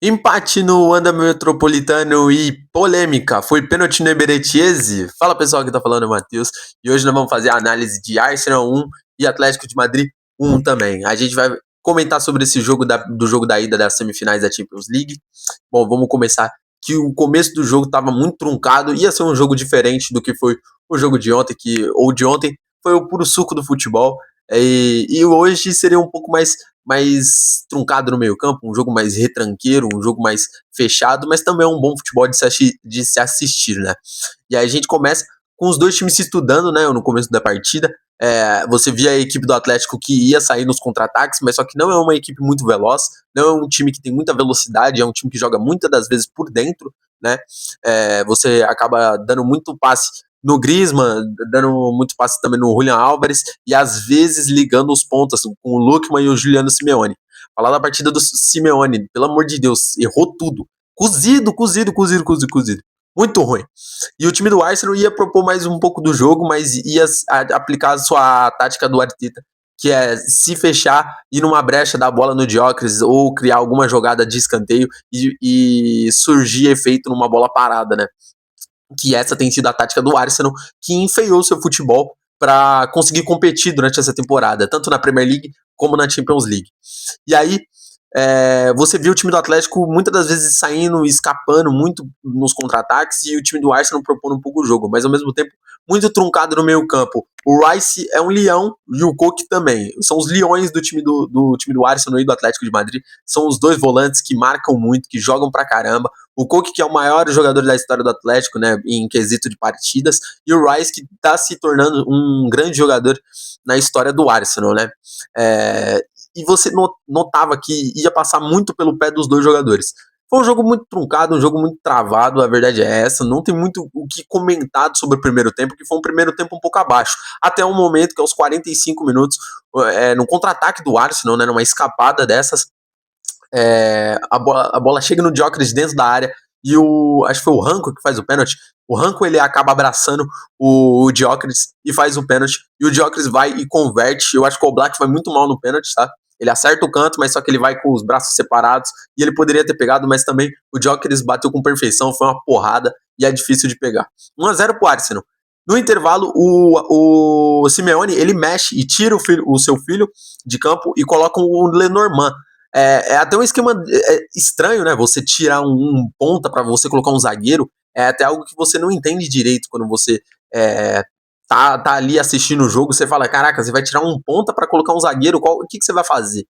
Empate no Wanda Metropolitano e polêmica. Foi pênalti no Eberetiese? Fala pessoal, aqui tá falando é o Matheus. E hoje nós vamos fazer a análise de Arsenal 1 e Atlético de Madrid 1 também. A gente vai comentar sobre esse jogo do jogo da ida das semifinais da Champions League. Bom, vamos começar que o começo do jogo estava muito truncado. Ia ser um jogo diferente do que foi o jogo de ontem, ou de ontem. Foi o puro suco do futebol. E hoje seria um pouco mais truncado no meio-campo, um jogo mais retranqueiro, um jogo mais fechado, mas também é um bom futebol de se assistir, né? E aí a gente começa com os dois times se estudando, né? No começo da partida. Você via a equipe do Atlético que ia sair nos contra-ataques, mas só que não é uma equipe muito veloz, não é um time que tem muita velocidade, é um time que joga muitas das vezes por dentro, né? Você acaba dando muito passe no Griezmann, dando muito passe também no Julian Álvares e às vezes ligando os pontas com o Lookman e o Juliano Simeone. Falar da partida do Simeone, pelo amor de Deus, errou tudo. Cozido. Muito ruim. E o time do Arsenal ia propor mais um pouco do jogo, mas ia aplicar a sua tática do Arteta, que é se fechar, ir numa brecha da bola no Gyökeres ou criar alguma jogada de escanteio e surgir efeito numa bola parada, né? Que essa tem sido a tática do Arsenal, que enfeiou seu futebol para conseguir competir durante essa temporada, tanto na Premier League como na Champions League. E aí, você viu o time do Atlético muitas das vezes saindo e escapando muito nos contra-ataques e o time do Arsenal propondo um pouco o jogo, mas ao mesmo tempo muito truncado no meio campo. O Rice é um leão e o Coque também. São os leões do time do time do Arsenal e do Atlético de Madrid. São os dois volantes que marcam muito, que jogam pra caramba. O Coque, que é o maior jogador da história do Atlético, né, em quesito de partidas, e o Rice, que está se tornando um grande jogador na história do Arsenal, né? E você notava que ia passar muito pelo pé dos dois jogadores. Foi um jogo muito truncado, um jogo muito travado, a verdade é essa. Não tem muito o que comentar sobre o primeiro tempo, que foi um primeiro tempo um pouco abaixo. Até um momento que aos 45 minutos, no contra-ataque do Arsenal, né, numa escapada dessas, a bola chega no Gyökeres dentro da área e acho que foi o Ranco que faz o pênalti. O Ranco ele acaba abraçando o Gyökeres e faz o pênalti. E o Gyökeres vai e converte. Eu acho que o Oblak vai muito mal no pênalti, tá? Ele acerta o canto, mas só que ele vai com os braços separados e ele poderia ter pegado, mas também o Gyökeres bateu com perfeição, foi uma porrada e é difícil de pegar. 1-0 pro Arsenal. No intervalo, o Simeone ele mexe e tira o seu filho de campo e coloca o Lenormand. É até um esquema estranho, né? Você tirar um ponta para você colocar um zagueiro é até algo que você não entende direito quando você tá ali assistindo o jogo. Você fala, caraca, você vai tirar um ponta para colocar um zagueiro, o que você vai fazer?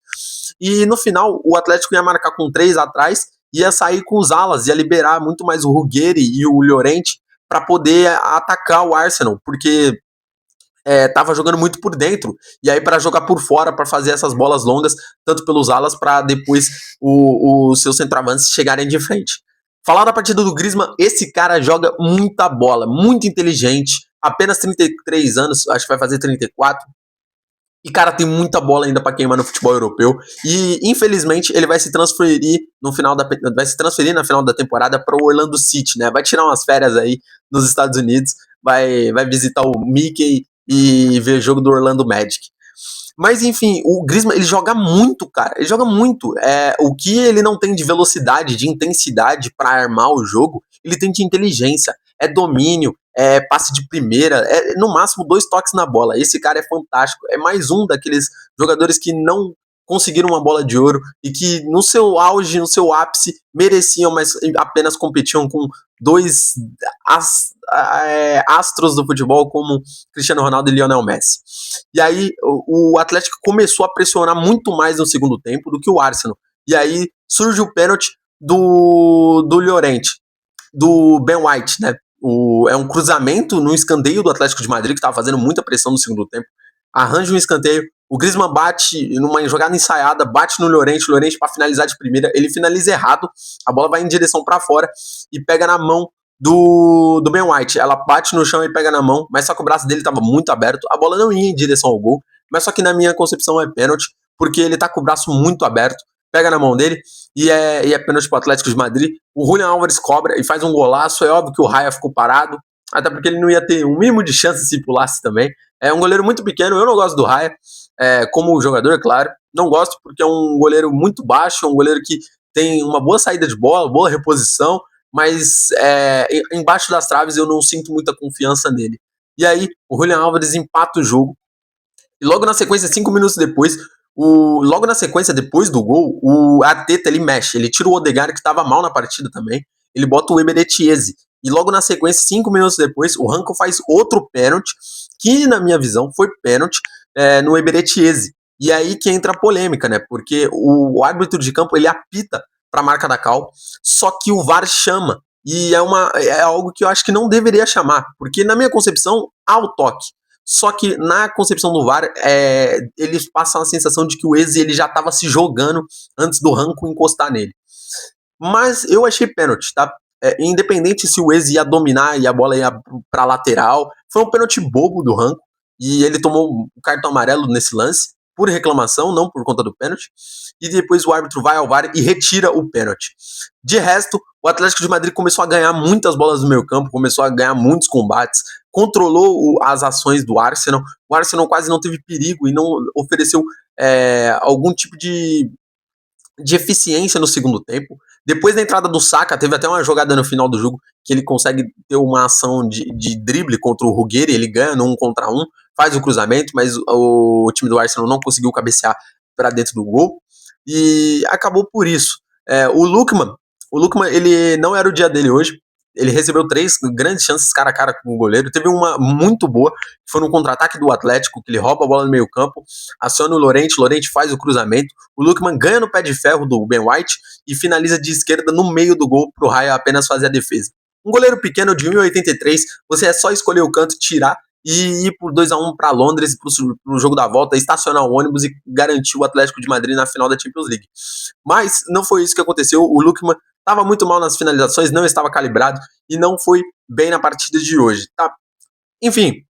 E no final, o Atlético ia marcar com 3 atrás, ia sair com os alas, ia liberar muito mais o Ruggeri e o Llorente para poder atacar o Arsenal, porque tava jogando muito por dentro, e aí para jogar por fora, para fazer essas bolas longas, tanto pelos alas, para depois os seus centroavantes chegarem de frente. Falar da partida do Griezmann, esse cara joga muita bola, muito inteligente, apenas 33 anos, acho que vai fazer 34, e cara, tem muita bola ainda para queimar no futebol europeu. E infelizmente ele vai se transferir na final da temporada para o Orlando City, né? Vai tirar umas férias aí nos Estados Unidos, vai visitar o Mickey e ver jogo do Orlando Magic. Mas enfim, o Griezmann ele joga muito, cara. Ele joga muito. O que ele não tem de velocidade, de intensidade para armar o jogo, ele tem de inteligência. É domínio, é passe de primeira, é no máximo 2 toques na bola. Esse cara é fantástico. É mais um daqueles jogadores que não conseguiram uma bola de ouro e que no seu auge, no seu ápice, mereciam, mas apenas competiam com dois astros do futebol como Cristiano Ronaldo e Lionel Messi. E aí o Atlético começou a pressionar muito mais no segundo tempo do que o Arsenal. E aí surge o pênalti do Llorente, do Ben White, né? É um cruzamento no escanteio do Atlético de Madrid, que estava fazendo muita pressão no segundo tempo. Arranja um escanteio, o Griezmann bate numa jogada ensaiada, bate no Llorente, o Llorente para finalizar de primeira, ele finaliza errado, a bola vai em direção para fora e pega na mão do Ben White. Ela bate no chão e pega na mão, mas só que o braço dele estava muito aberto, a bola não ia em direção ao gol, mas só que na minha concepção é pênalti, porque ele tá com o braço muito aberto, pega na mão dele e é pênalti pro Atlético de Madrid. O Julian Álvares cobra e faz um golaço, é óbvio que o Raya ficou parado, até porque ele não ia ter um mínimo de chance se pulasse também. É um goleiro muito pequeno, eu não gosto do Raya, como jogador, é claro. Não gosto porque é um goleiro muito baixo, um goleiro que tem uma boa saída de bola, boa reposição, mas embaixo das traves eu não sinto muita confiança nele. E aí, o Julian Álvares empata o jogo, e logo na sequência, 5 minutos depois, logo na sequência, depois do gol, o Arteta ele mexe, ele tira o Odegaard, que estava mal na partida também, ele bota o Eberechieze. E logo na sequência, 5 minutos depois, o Ranko faz outro pênalti, que na minha visão foi pênalti no Eberechieze. E aí que entra a polêmica, né? Porque o árbitro de campo ele apita para a marca da cal, só que o VAR chama. E é algo que eu acho que não deveria chamar, porque na minha concepção há o toque. Só que na concepção do VAR, eles passam a sensação de que o Eze ele já estava se jogando antes do Ranko encostar nele. Mas eu achei pênalti, tá? Independente se o Eze ia dominar e a bola ia para lateral, foi um pênalti bobo do Ranko e ele tomou o cartão amarelo nesse lance por reclamação, não por conta do pênalti. E depois o árbitro vai ao VAR e retira o pênalti. De resto, o Atlético de Madrid começou a ganhar muitas bolas no meio campo, começou a ganhar muitos combates, controlou as ações do Arsenal. O Arsenal quase não teve perigo e não ofereceu algum tipo de eficiência no segundo tempo. Depois da entrada do Saka, teve até uma jogada no final do jogo que ele consegue ter uma ação de drible contra o Ruggeri, ele ganha no 1 contra 1, faz o cruzamento, mas o time do Arsenal não conseguiu cabecear para dentro do gol e acabou por isso. O Lookman, ele não era o dia dele hoje. Ele recebeu 3 grandes chances cara a cara com o goleiro. Teve uma muito boa, que foi no contra-ataque do Atlético, que ele rouba a bola no meio campo, aciona o Llorente faz o cruzamento, o Lookman ganha no pé de ferro do Ben White e finaliza de esquerda no meio do gol para o Raya apenas fazer a defesa. Um goleiro pequeno de 1,83, você é só escolher o canto, tirar e ir por 2-1 para Londres, para o jogo da volta, estacionar o ônibus e garantir o Atlético de Madrid na final da Champions League. Mas não foi isso que aconteceu. O Lookman estava muito mal nas finalizações, não estava calibrado e não foi bem na partida de hoje, tá? Enfim,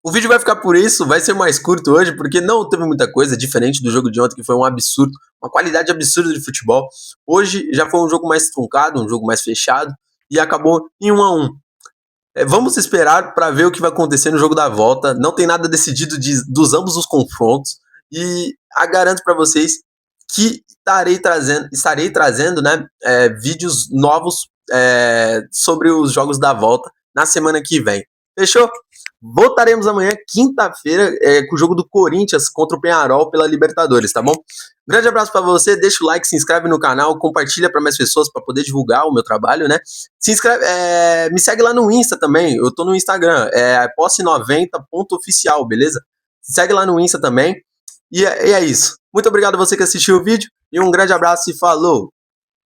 o vídeo vai ficar por isso, vai ser mais curto hoje, porque não teve muita coisa diferente do jogo de ontem, que foi um absurdo, uma qualidade absurda de futebol. Hoje já foi um jogo mais truncado, um jogo mais fechado, e acabou em 1-1. Vamos esperar para ver o que vai acontecer no jogo da volta. Não tem nada decidido dos ambos os confrontos, e garanto para vocês que estarei trazendo né, vídeos novos sobre os jogos da volta na semana que vem. Fechou? Voltaremos amanhã, quinta-feira, com o jogo do Corinthians contra o Peñarol pela Libertadores, tá bom? Grande abraço para você, deixa o like, se inscreve no canal, compartilha para mais pessoas para poder divulgar o meu trabalho, né? Se inscreve, me segue lá no Insta também, eu tô no Instagram, posse90.oficial, beleza? Segue lá no Insta também. E é isso. Muito obrigado a você que assistiu o vídeo e um grande abraço e falou!